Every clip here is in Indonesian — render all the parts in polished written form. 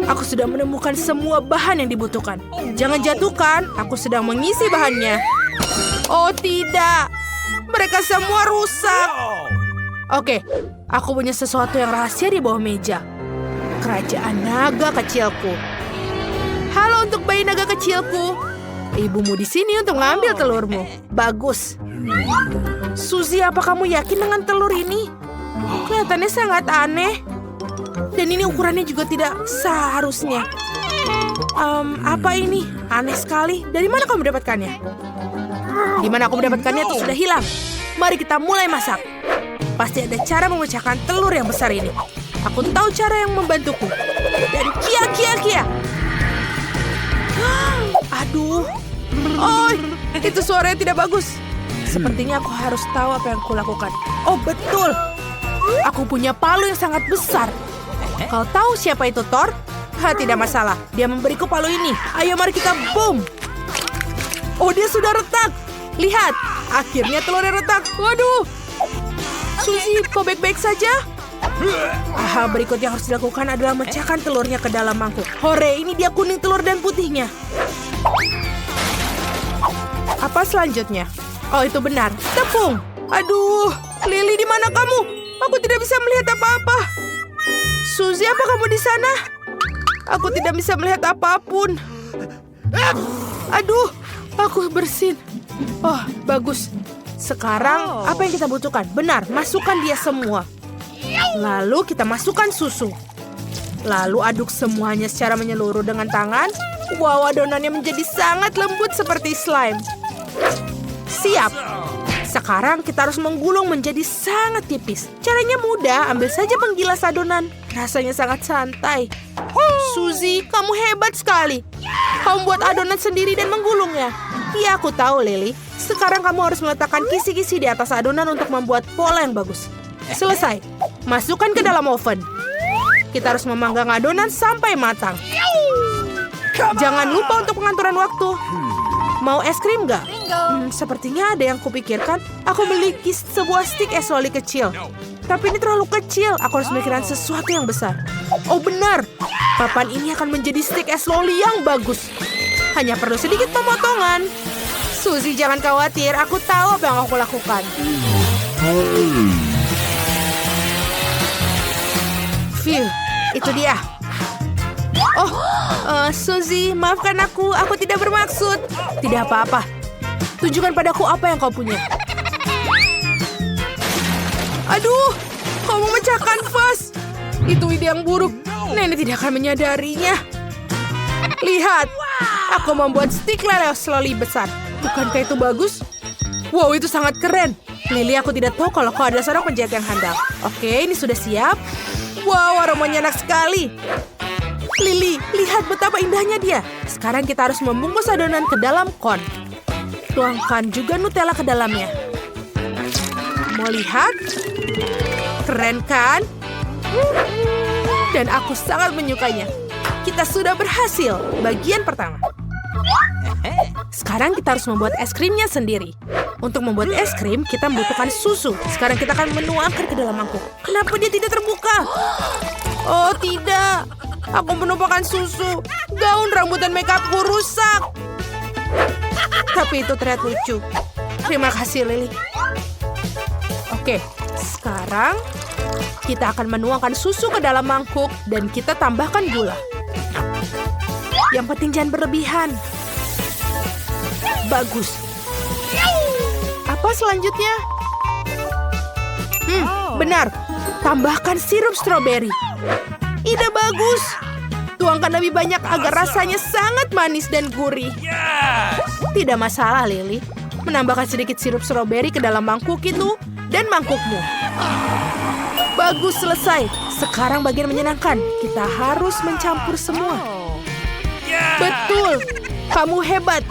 Aku sudah menemukan semua bahan yang dibutuhkan. Jangan jatuhkan, aku sedang mengisi bahannya. Oh tidak, mereka semua rusak. Oke, aku punya sesuatu yang rahasia di bawah meja. Kerajaan naga kecilku. Halo untuk bayi naga kecilku. Ibumu di sini untuk mengambil telurmu. Bagus. Suzy, apa kamu yakin dengan telur ini? Kelihatannya sangat aneh. Dan ini ukurannya juga tidak seharusnya. Apa ini? Aneh sekali. Dari mana kamu mendapatkannya? Di mana aku mendapatkannya itu sudah hilang. Mari kita mulai masak. Pasti ada cara memecahkan telur yang besar ini. Aku tahu cara yang membantuku. Dan kia. Aduh. Oh, itu suaranya tidak bagus. Sepertinya aku harus tahu apa yang kulakukan. Oh, betul. Aku punya palu yang sangat besar. Kau tahu siapa itu Thor? Tidak masalah. Dia memberiku palu ini. Ayo mari kita boom. Oh, dia sudah retak. Lihat. Akhirnya telurnya retak. Waduh. Suzy, kau baik-baik saja? Berikut yang harus dilakukan adalah memecahkan telurnya ke dalam mangkuk. Hore, ini dia kuning telur dan putihnya. Apa selanjutnya? Oh, itu benar. Tepung. Aduh, Lily, di mana kamu? Aku tidak bisa melihat apa-apa. Suzy, apa kamu di sana? Aku tidak bisa melihat apapun. Aduh, aku bersin. Oh, bagus. Sekarang, apa yang kita butuhkan? Benar, masukkan dia semua. Lalu kita masukkan susu. Lalu aduk semuanya secara menyeluruh dengan tangan. Wow, adonannya menjadi sangat lembut seperti slime. Siap. Sekarang kita harus menggulung menjadi sangat tipis. Caranya mudah, ambil saja penggilas adonan. Rasanya sangat santai. Suzy, kamu hebat sekali. Kamu buat adonan sendiri dan menggulungnya. Iya, aku tahu, Lily. Sekarang kamu harus meletakkan kisi-kisi di atas adonan untuk membuat pola yang bagus. Selesai. Masukkan ke dalam oven. Kita harus memanggang adonan sampai matang. Jangan lupa untuk pengaturan waktu. Mau es krim nggak? Sepertinya ada yang kupikirkan. Aku memiliki sebuah stik es loli kecil. Tapi ini terlalu kecil. Aku harus memikirkan sesuatu yang besar. Oh benar. Papan ini akan menjadi stik es loli yang bagus. Hanya perlu sedikit pemotongan. Suzy, jangan khawatir. Aku tahu apa yang aku lakukan. Phew, itu dia. Oh, Suzy, maafkan aku. Aku tidak bermaksud. Tidak apa-apa. Tunjukkan padaku apa yang kau punya. Aduh, kau memecahkan vas. Itu ide yang buruk. Nenek tidak akan menyadarinya. Lihat, aku membuat stik lele loli besar. Bukankah itu bagus? Wow, itu sangat keren. Lily, aku tidak tahu kalau kau adalah seorang penjaga yang handal. Oke, ini sudah siap. Wow, aromanya enak sekali. Lily, lihat betapa indahnya dia. Sekarang kita harus membungkus adonan ke dalam kon. Tuangkan juga Nutella ke dalamnya. Mau lihat? Keren kan? Dan aku sangat menyukainya. Kita sudah berhasil. Bagian pertama. Sekarang kita harus membuat es krimnya sendiri. Untuk membuat es krim, kita membutuhkan susu. Sekarang kita akan menuangkan ke dalam mangkuk. Kenapa dia tidak terbuka? Oh, tidak. Aku menumpahkan susu. Gaun rambut dan makeupku rusak. Tapi itu terlihat lucu. Terima kasih, Lily. Oke, sekarang kita akan menuangkan susu ke dalam mangkuk dan kita tambahkan gula. Yang penting jangan berlebihan. Bagus. Apa selanjutnya? Benar. Tambahkan sirup stroberi. Ide bagus. Tuangkan lebih banyak agar rasanya sangat manis dan gurih. Tidak masalah, Lily. Menambahkan sedikit sirup stroberi ke dalam mangkuk itu dan mangkukmu. Bagus, selesai. Sekarang bagian menyenangkan. Kita harus mencampur semua. Betul. Kamu hebat.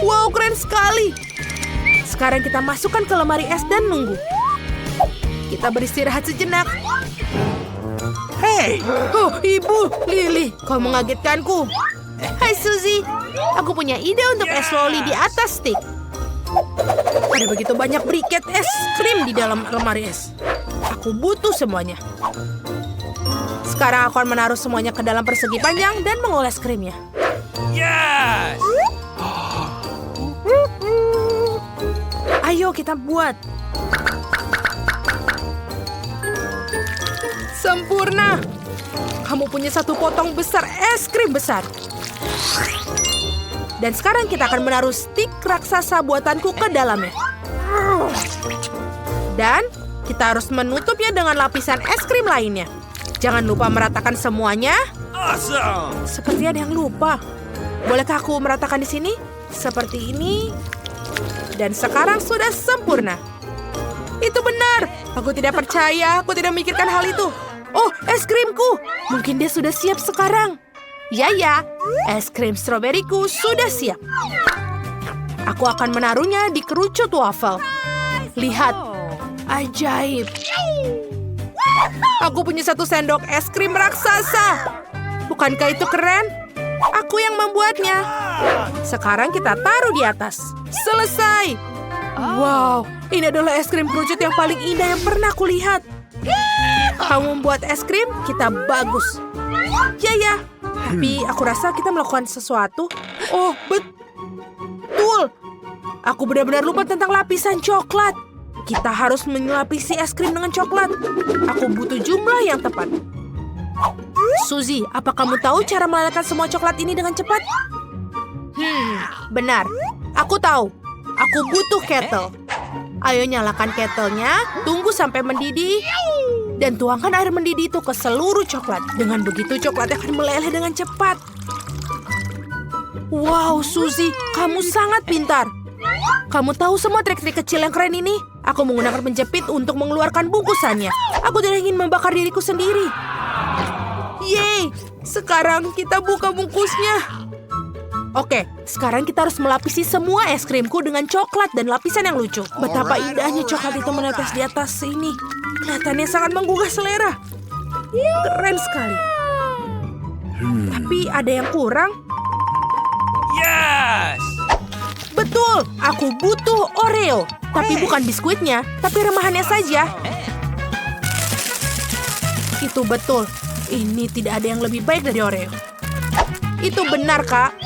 Wow, keren sekali. Sekarang kita masukkan ke lemari es dan nunggu. Kita beristirahat sejenak. Hey! Oh, Ibu, Lily, kau mengagetkanku. Hai, Suzy. Aku punya ide untuk es loli di atas stik. Ada begitu banyak briket es krim di dalam lemari es. Aku butuh semuanya. Sekarang aku akan menaruh semuanya ke dalam persegi panjang dan mengoles krimnya. Yes! Ayo kita buat. Sempurna. Kamu punya satu potong besar es krim besar. Dan sekarang kita akan menaruh stik raksasa buatanku ke dalamnya. Dan kita harus menutupnya dengan lapisan es krim lainnya. Jangan lupa meratakan semuanya. Awesome! Seperti ada yang lupa. Bolehkah aku meratakan di sini? Seperti ini. Dan sekarang sudah sempurna. Itu benar. Aku tidak percaya. Aku tidak memikirkan hal itu. Oh, es krimku. Mungkin dia sudah siap sekarang. Ya, es krim stroberiku sudah siap. Aku akan menaruhnya di kerucut waffle. Lihat. Ajaib. Aku punya satu sendok es krim raksasa. Bukankah itu keren? Aku yang membuatnya. Sekarang kita taruh di atas. Selesai. Wow, ini adalah es krim kerucut yang paling indah yang pernah aku lihat. Kamu membuat es krim, kita bagus. Ya. Tapi aku rasa kita melakukan sesuatu. Oh, betul. Aku benar-benar lupa tentang lapisan coklat. Kita harus melapisi es krim dengan coklat. Aku butuh jumlah yang tepat. Suzy, apa kamu tahu cara melelehkan semua coklat ini dengan cepat? Benar. Aku tahu. Aku butuh kettle. Ayo nyalakan kettlenya, tunggu sampai mendidih, dan tuangkan air mendidih itu ke seluruh coklat. Dengan begitu coklatnya akan meleleh dengan cepat. Wow, Suzy, kamu sangat pintar. Kamu tahu semua trik-trik kecil yang keren ini? Aku menggunakan penjepit untuk mengeluarkan bungkusannya. Aku tidak ingin membakar diriku sendiri. Yeay, sekarang kita buka bungkusnya. Oke, sekarang kita harus melapisi semua es krimku dengan coklat dan lapisan yang lucu. Betapa indahnya coklat itu menetes di atas sini. Kelihatannya sangat menggugah selera. Keren sekali. Tapi ada yang kurang. Yes! Betul, aku butuh Oreo. Tapi bukan biskuitnya, tapi remahannya saja. Itu betul. Ini tidak ada yang lebih baik dari Oreo. Itu benar, Kak.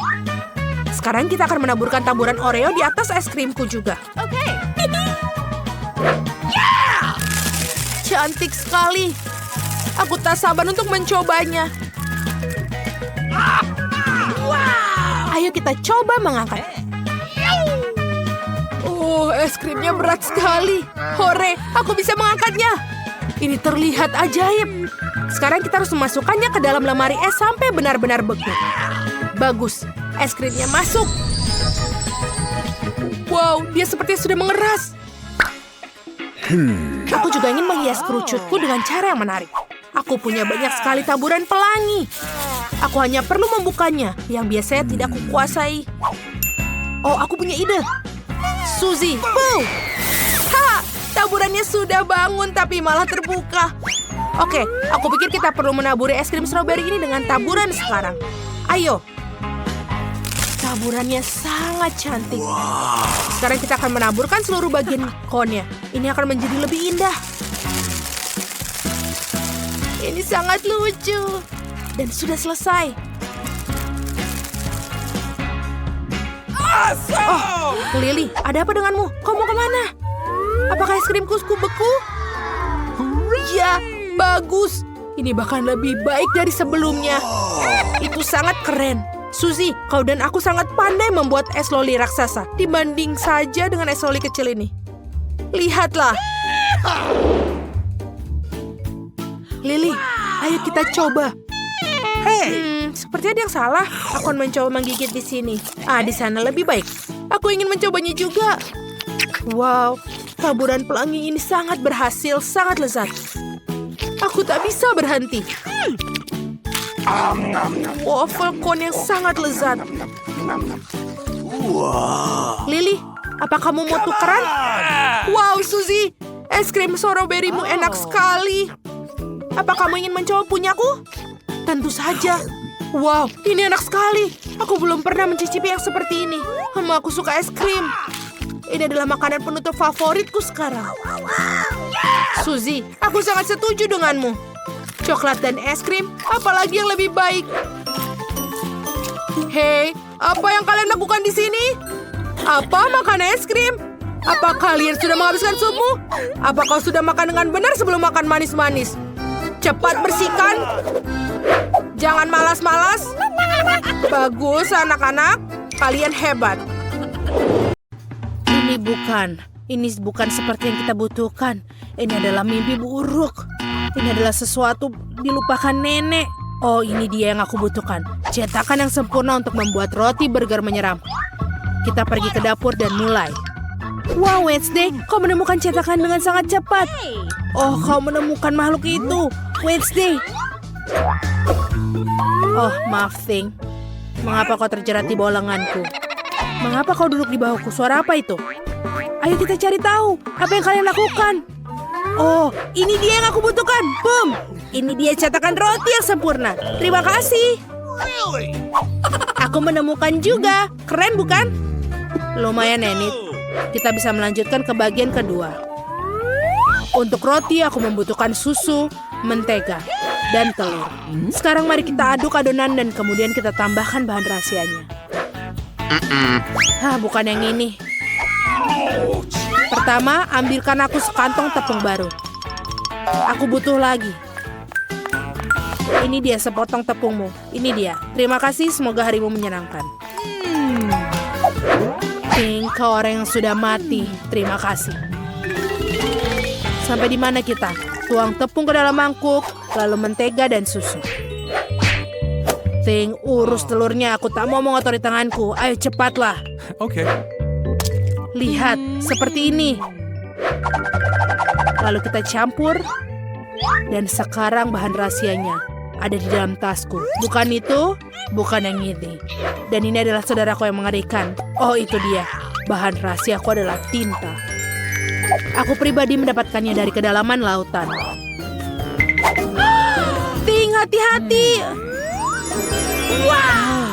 Sekarang kita akan menaburkan taburan Oreo di atas es krimku juga. Oke. Cantik sekali. Aku tak sabar untuk mencobanya. Wow. Ayo kita coba mengangkat. Oh, es krimnya berat sekali. Hore, aku bisa mengangkatnya. Ini terlihat ajaib. Sekarang kita harus memasukkannya ke dalam lemari es sampai benar-benar beku. Bagus, es krimnya masuk. Wow, dia sepertinya sudah mengeras. Aku juga ingin menghias kerucutku dengan cara yang menarik. Aku punya banyak sekali taburan pelangi. Aku hanya perlu membukanya, yang biasanya tidak kukuasai. Oh, aku punya ide. Suzy, boom! Ha! Taburannya sudah bangun tapi malah terbuka. Oke, aku pikir kita perlu menaburi es krim stroberi ini dengan taburan sekarang. Ayo. Taburannya sangat cantik. Sekarang kita akan menaburkan seluruh bagian cone-nya. Ini akan menjadi lebih indah. Ini sangat lucu. Dan sudah selesai. Oh, Lily, ada apa denganmu? Kau mau kemana? Apakah es krimku beku? Ya, bagus. Ini bahkan lebih baik dari sebelumnya. Itu sangat keren. Suzy, kau dan aku sangat pandai membuat es loli raksasa dibanding saja dengan es loli kecil ini. Lihatlah. Lily, ayo kita coba. Seperti ada yang salah. Aku akan mencoba menggigit di sini. Di sana lebih baik. Aku ingin mencobanya juga. Wow, taburan pelangi ini sangat berhasil, sangat lezat. Aku tak bisa berhenti. Waffle cone yang sangat lezat. Lily, apa kamu mau tukeran? Wow, Suzy, es krim stroberimu enak sekali. Apa kamu ingin mencoba punyaku? Tentu saja. Wow, ini enak sekali. Aku belum pernah mencicipi yang seperti ini. Aku suka es krim. Ini adalah makanan penutup favoritku sekarang. Suzy, aku sangat setuju denganmu. Coklat dan es krim, apalagi yang lebih baik? Hei, apa yang kalian lakukan di sini? Apa makan es krim? Apa kalian sudah menghabiskan supmu? Apa kau sudah makan dengan benar sebelum makan manis-manis? Cepat bersihkan. Jangan malas-malas. Bagus anak-anak, kalian hebat. Ini bukan seperti yang kita butuhkan. Ini adalah mimpi buruk. Ini adalah sesuatu dilupakan nenek. Oh, ini dia yang aku butuhkan. Cetakan yang sempurna untuk membuat roti burger menyeram. Kita pergi ke dapur dan mulai. Wow, Wednesday, kau menemukan cetakan dengan sangat cepat. Oh, kau menemukan makhluk itu, Wednesday. Oh, maaf, Thing. Mengapa kau terjerat di bawah lenganku? Mengapa kau duduk di bahuku? Suara apa itu? Ayo kita cari tahu. Apa yang kalian lakukan? Oh, ini dia yang aku butuhkan. Boom! Ini dia cetakan roti yang sempurna. Terima kasih. Really? Aku menemukan juga. Keren, bukan? Lumayan, Enid. Kita bisa melanjutkan ke bagian kedua. Untuk roti, aku membutuhkan susu, mentega, dan telur. Sekarang mari kita aduk adonan dan kemudian kita tambahkan bahan rahasianya. Bukan yang ini. Pertama, ambilkan aku sekantong tepung baru. Aku butuh lagi. Ini dia sepotong tepungmu. Ini dia. Terima kasih, semoga harimu menyenangkan. Think, kau orang yang sudah mati. Terima kasih. Sampai di mana kita? Tuang tepung ke dalam mangkuk, lalu mentega dan susu. Think, urus telurnya. Aku tak mau mengotori tanganku. Ayo cepatlah. Okay. Lihat, seperti ini. Lalu kita campur. Dan sekarang bahan rahasianya ada di dalam tasku. Bukan itu, bukan yang ini. Dan ini adalah saudaraku yang mengerikan. Oh, itu dia. Bahan rahasiaku adalah tinta. Aku pribadi mendapatkannya dari kedalaman lautan. Ting, hati-hati.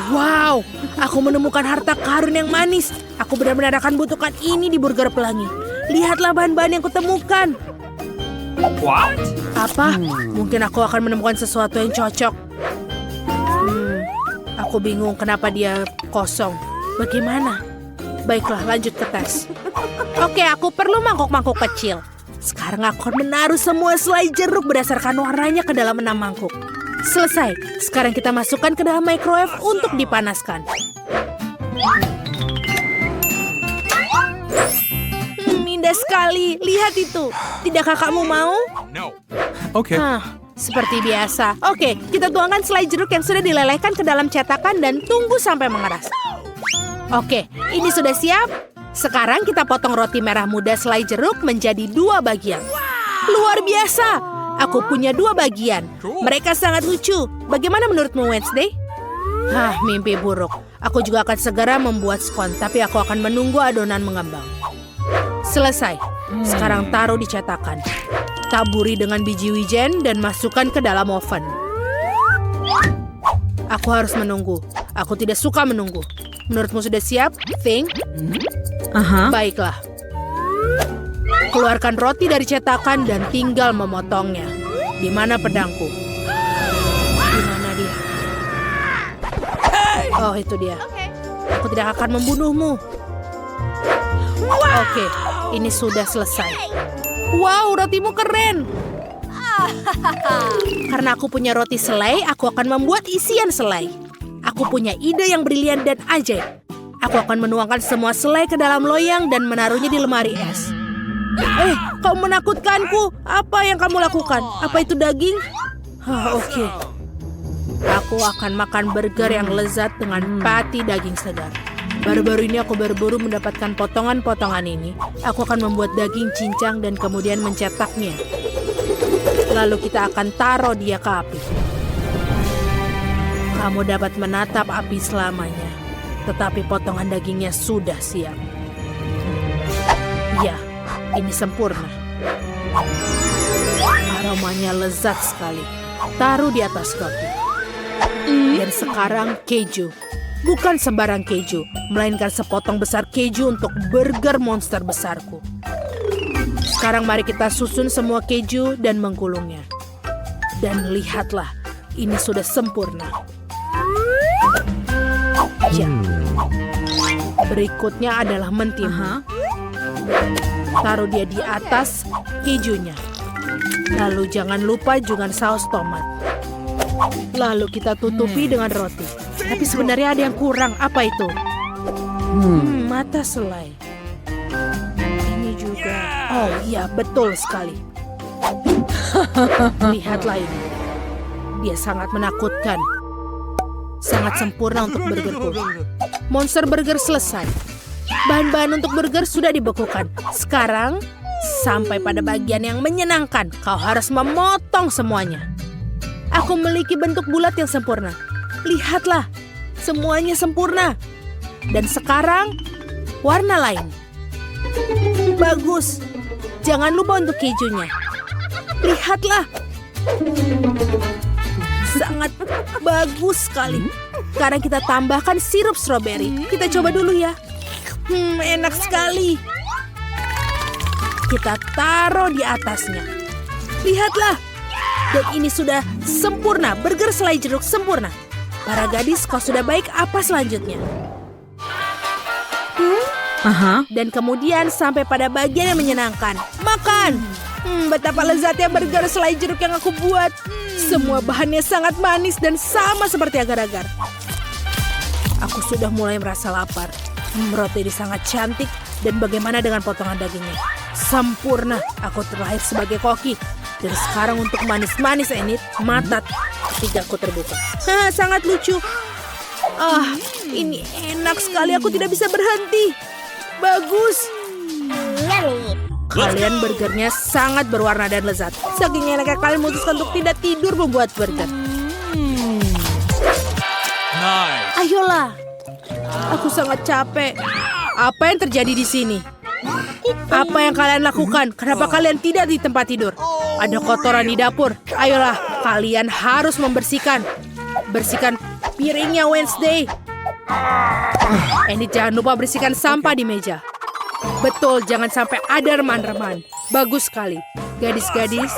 Wow, aku menemukan harta karun yang manis. Aku benar-benar akan butuhkan ini di burger pelangi. Lihatlah bahan-bahan yang kutemukan. What? Apa? Mungkin aku akan menemukan sesuatu yang cocok. Aku bingung kenapa dia kosong. Bagaimana? Baiklah, lanjut ke tes. Oke, aku perlu mangkuk-mangkuk kecil. Sekarang aku akan menaruh semua selai jeruk berdasarkan warnanya ke dalam 6 mangkuk. Selesai. Sekarang kita masukkan ke dalam microwave untuk dipanaskan. Indah sekali. Lihat itu. Tidakkah kamu mau? No. Okay. Seperti biasa. Oke, kita tuangkan selai jeruk yang sudah dilelehkan ke dalam cetakan dan tunggu sampai mengeras. Oke, ini sudah siap. Sekarang kita potong roti merah muda selai jeruk menjadi 2 bagian. Luar biasa. Aku punya 2 bagian. Mereka sangat lucu. Bagaimana menurutmu, Wednesday? Mimpi buruk. Aku juga akan segera membuat scone, tapi aku akan menunggu adonan mengembang. Selesai. Sekarang taruh di cetakan. Taburi dengan biji wijen dan masukkan ke dalam oven. Aku harus menunggu. Aku tidak suka menunggu. Menurutmu sudah siap, Think? Baiklah. Keluarkan roti dari cetakan dan tinggal memotongnya. Di mana pedangku? Di mana dia? Oh, itu dia. Aku tidak akan membunuhmu. Oke, ini sudah selesai. Wow, rotimu keren. Karena aku punya roti selai, aku akan membuat isian selai. Aku punya ide yang brilian dan ajaib. Aku akan menuangkan semua selai ke dalam loyang dan menaruhnya di lemari es. Kau menakutkanku. Apa yang kamu lakukan? Apa itu daging? Oke. Aku akan makan burger yang lezat dengan patty daging segar. Baru-baru ini aku berburu mendapatkan potongan-potongan ini. Aku akan membuat daging cincang dan kemudian mencetaknya. Lalu kita akan taruh dia ke api. Kamu dapat menatap api selamanya. Tetapi potongan dagingnya sudah siap. Ya, ini sempurna. Aromanya lezat sekali. Taruh di atas roti. Dan sekarang keju. Bukan sembarang keju, melainkan sepotong besar keju untuk burger monster besarku. Sekarang mari kita susun semua keju dan menggulungnya. Dan lihatlah, ini sudah sempurna. Ya. Berikutnya adalah mentimun. Taruh dia di atas kejunya. Lalu jangan lupa juga saus tomat. Lalu kita tutupi dengan roti. Tapi sebenarnya ada yang kurang. Apa itu? Mata selai. Ini juga. Oh iya, betul sekali. Lihatlah ini. Dia sangat menakutkan. Sangat sempurna untuk burgerku. Monster burger selesai. Bahan-bahan untuk burger sudah dibekukan. Sekarang, sampai pada bagian yang menyenangkan. Kau harus memotong semuanya. Aku memiliki bentuk bulat yang sempurna. Lihatlah, semuanya sempurna. Dan sekarang, warna lain. Bagus. Jangan lupa untuk kejunya. Lihatlah. Sangat bagus sekali. Sekarang kita tambahkan sirup stroberi. Kita coba dulu ya. Enak sekali. Kita taruh di atasnya. Lihatlah. Dan ini sudah sempurna. Burger selai jeruk sempurna. Para gadis, kau sudah baik. Apa selanjutnya? Dan kemudian sampai pada bagian yang menyenangkan. Makan. Betapa lezatnya burger selai jeruk yang aku buat. Semua bahannya sangat manis dan sama seperti agar-agar. Aku sudah mulai merasa lapar. Roti ini sangat cantik. Dan bagaimana dengan potongan dagingnya? Sempurna. Aku terlahir sebagai koki. Dan sekarang untuk manis-manis Enid, mata ketigaku terbuka. Sangat lucu. Ini enak sekali. Aku tidak bisa berhenti. Bagus. Kalian burgernya sangat berwarna dan lezat. Saking enaknya kalian memutuskan untuk tidak tidur membuat burger. Nice. Ayolah. Aku sangat capek. Apa yang terjadi di sini? Apa yang kalian lakukan? Kenapa kalian tidak di tempat tidur? Ada kotoran di dapur. Ayolah, kalian harus membersihkan. Bersihkan piringnya Wednesday. Ini jangan lupa bersihkan sampah di meja. Betul, jangan sampai ada reman-reman. Bagus sekali. Gadis-gadis.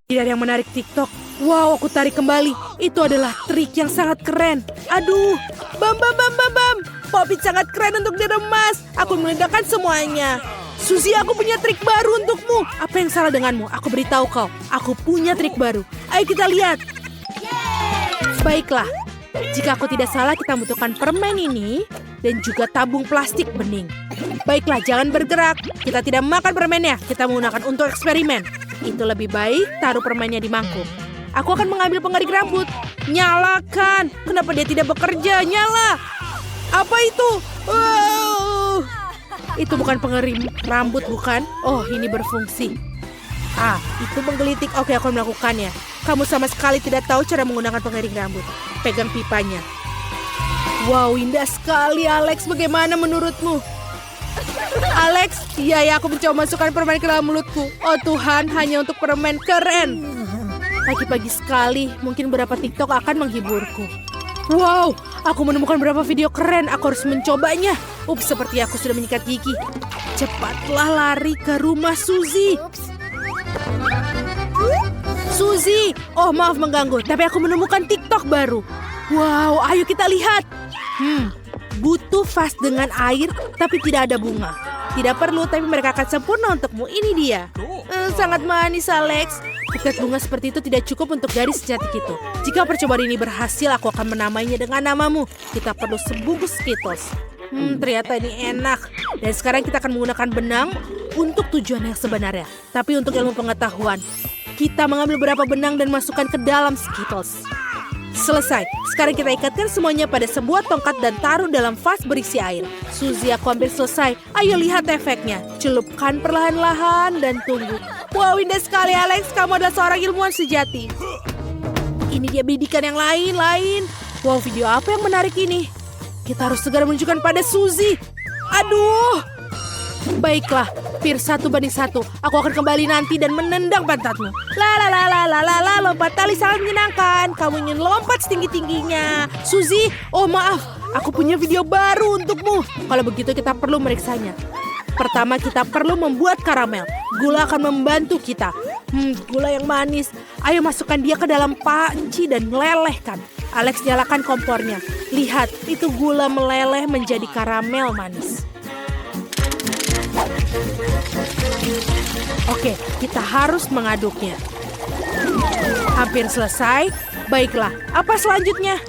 Tidak ada yang menarik TikTok. Wow, aku tarik kembali. Itu adalah trik yang sangat keren. Aduh, bam. Popit sangat keren untuk diremas. Aku meledakkan semuanya. Suzy, aku punya trik baru untukmu. Apa yang salah denganmu? Aku beritahu kau. Aku punya trik baru. Ayo kita lihat. Baiklah. Jika aku tidak salah, kita membutuhkan permen ini dan juga tabung plastik bening. Baiklah, jangan bergerak. Kita tidak makan permennya. Kita menggunakan untuk eksperimen. Itu lebih baik taruh permennya di mangkuk. Aku akan mengambil pengarik rambut. Nyalakan. Kenapa dia tidak bekerja? Nyala. Apa itu? Wow. Itu bukan pengerim rambut, bukan? Oh, ini berfungsi. Itu menggelitik. Oke, aku melakukannya. Kamu sama sekali tidak tahu cara menggunakan pengiring rambut. Pegang pipanya. Wow, indah sekali, Alex. Bagaimana menurutmu? Alex, iya ya, aku mencoba masukkan permen ke dalam mulutku. Oh Tuhan, hanya untuk permen. Keren. Pagi-pagi sekali, mungkin beberapa TikTok akan menghiburku. Wow, aku menemukan beberapa video keren. Aku harus mencobanya. Ups, seperti aku sudah menyikat gigi. Cepatlah lari ke rumah Suzy. Suzy, oh maaf mengganggu, tapi aku menemukan TikTok baru. Wow, ayo kita lihat. Butuh vas dengan air, tapi tidak ada bunga. Tidak perlu, tapi mereka akan sempurna untukmu. Ini dia. Sangat manis, Alex. Buket bunga seperti itu tidak cukup untuk gadis secantik itu. Jika percobaan ini berhasil, aku akan menamainya dengan namamu. Kita perlu sebungkus Skittles. Ternyata ini enak. Dan sekarang kita akan menggunakan benang untuk tujuan yang sebenarnya. Tapi untuk ilmu pengetahuan, kita mengambil beberapa benang dan masukkan ke dalam Skittles. Selesai. Sekarang kita ikatkan semuanya pada sebuah tongkat dan taruh dalam vas berisi air. Suzy, aku hampir selesai. Ayo lihat efeknya. Celupkan perlahan-lahan dan tunggu. Wow, indah sekali, Alex. Kamu adalah seorang ilmuwan sejati. Ini dia bidikan yang lain. Wow, video apa yang menarik ini? Kita harus segera menunjukkan pada Suzy. Aduh. Baiklah, Fir 1-1. Aku akan kembali nanti dan menendang pantatmu. Lompat tali sangat menyenangkan. Kamu ingin lompat setinggi-tingginya. Suzy, oh maaf, aku punya video baru untukmu. Kalau begitu kita perlu meriksanya. Pertama kita perlu membuat karamel. Gula akan membantu kita. Gula yang manis. Ayo masukkan dia ke dalam panci dan melelehkan. Alex nyalakan kompornya. Lihat, itu gula meleleh menjadi karamel manis. Oke, kita harus mengaduknya. Hampir selesai. Baiklah, apa selanjutnya?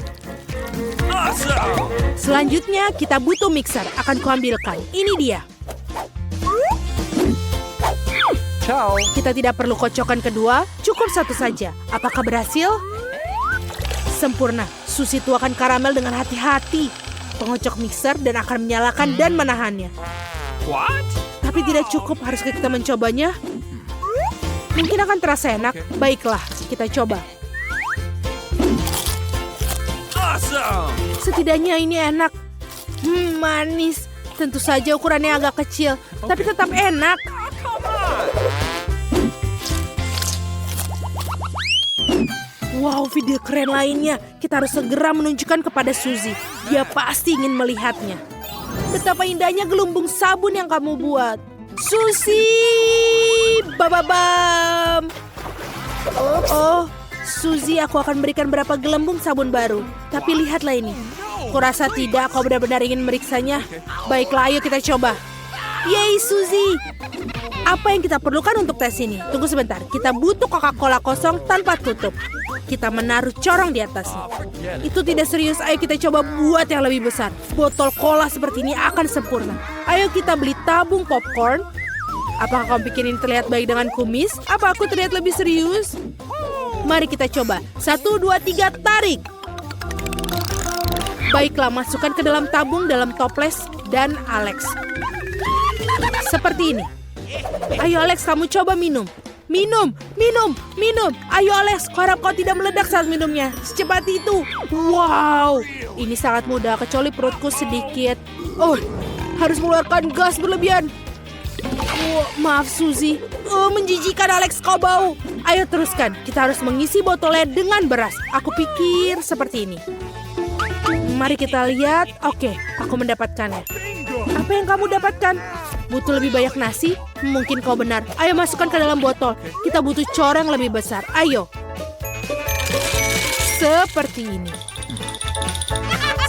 Awesome! Selanjutnya kita butuh mixer. Akan kuambilkan. Ini dia. Ciao. Kita tidak perlu kocokan kedua, cukup satu saja. Apakah berhasil? Sempurna. Suzy tuakan karamel dengan hati-hati. Pengocok mixer dan akan menyalakan dan menahannya. What? Tapi tidak cukup, haruskah kita mencobanya? Mungkin akan terasa enak. Baiklah, kita coba. Awesome! Setidaknya ini enak. Manis. Tentu saja ukurannya agak kecil, tapi tetap enak. Wow, video keren lainnya. Kita harus segera menunjukkan kepada Suzy. Dia pasti ingin melihatnya. Betapa indahnya gelumbung sabun yang kamu buat. Suzy! Bababam! Oh, Suzy, aku akan berikan berapa gelembung sabun baru. Tapi lihatlah ini. Kurasa tidak, kau benar-benar ingin meriksanya. Baiklah, ayo kita coba. Yeay, Suzy! Apa yang kita perlukan untuk tes ini? Tunggu sebentar, kita butuh Coca-Cola kosong tanpa tutup. Kita menaruh corong di atasnya. Itu tidak serius, ayo kita coba buat yang lebih besar. Botol cola seperti ini akan sempurna. Ayo kita beli tabung popcorn. Apakah kamu pikir ini terlihat baik dengan kumis? Apa aku terlihat lebih serius? Mari kita coba. 1, 2, 3, tarik. Baiklah, masukkan ke dalam tabung dalam toples dan Alex. Seperti ini. Ayo Alex, kamu coba minum. Minum. Ayo Alex, harap kau tidak meledak saat minumnya. Secepat itu. Wow, ini sangat mudah kecuali perutku sedikit. Oh, harus mengeluarkan gas berlebihan. Maaf Suzy. Menjijikan Alex, kau bau. Ayo teruskan, kita harus mengisi botolnya dengan beras. Aku pikir seperti ini. Mari kita lihat. Oke, aku mendapatkannya. Apa yang kamu dapatkan? Butuh lebih banyak nasi? Mungkin kau benar. Ayo masukkan ke dalam botol. Kita butuh corong lebih besar. Ayo. Seperti ini.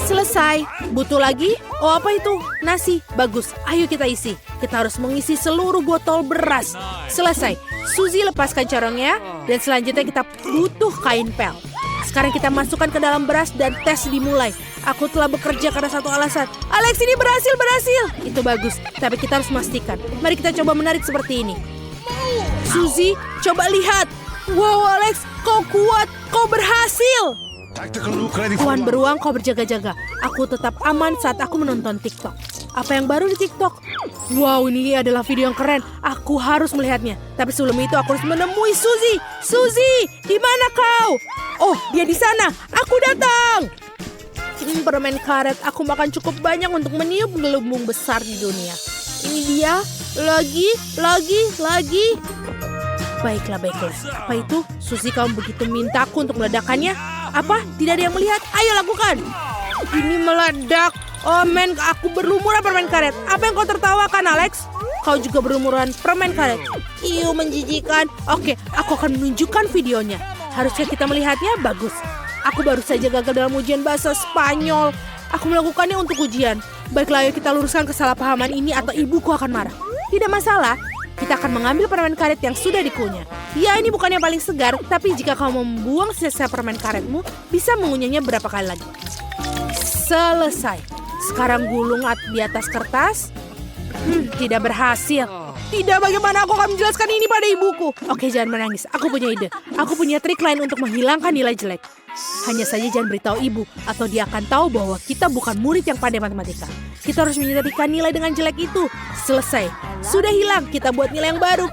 Selesai. Butuh lagi? Oh, apa itu? Nasi. Bagus. Ayo kita isi. Kita harus mengisi seluruh botol beras. Selesai. Suzy lepaskan corongnya. Dan selanjutnya kita butuh kain pel. Sekarang kita masukkan ke dalam beras dan tes dimulai. Aku telah bekerja karena satu alasan. Alex, ini berhasil. Itu bagus, tapi kita harus memastikan. Mari kita coba menarik seperti ini. Suzy, coba lihat. Wow, Alex, kau kuat. Kau berhasil. Tuan beruang, kau berjaga-jaga. Aku tetap aman saat aku menonton TikTok. Apa yang baru di TikTok? Wow, ini adalah video yang keren. Aku harus melihatnya. Tapi sebelum itu aku harus menemui Suzy. Suzy, di mana kau? Oh, dia di sana. Aku datang. Permen karet, aku makan cukup banyak untuk meniup gelembung besar di dunia. Ini dia. Lagi. Baiklah. Apa itu? Suzy, kamu begitu mintaku untuk meledakkannya? Apa? Tidak ada yang melihat? Ayo lakukan. Ini meledak. Oh men, aku berlumuran permen karet. Apa yang kau tertawakan, Alex? Kau juga berlumuran permen karet. Iu, menjijikan. Oke, aku akan menunjukkan videonya. Haruskah kita melihatnya? Bagus. Aku baru saja gagal dalam ujian bahasa Spanyol. Aku melakukannya untuk ujian. Baiklah, ayo kita luruskan kesalahpahaman ini atau ibuku akan marah. Tidak masalah. Kita akan mengambil permen karet yang sudah dikunyah. Ya, ini bukan yang paling segar, tapi jika kamu membuang sisa permen karetmu, bisa mengunyahnya berapa kali lagi. Selesai. Sekarang gulung di atas kertas. Tidak berhasil. Tidak, bagaimana aku akan menjelaskan ini pada ibuku? Oke, jangan menangis. Aku punya ide. Aku punya trik lain untuk menghilangkan nilai jelek. Hanya saja jangan beritahu ibu, atau dia akan tahu bahwa kita bukan murid yang pandai matematika. Kita harus menyelesaikan nilai dengan jelek itu. Selesai. Sudah hilang, kita buat nilai yang baru.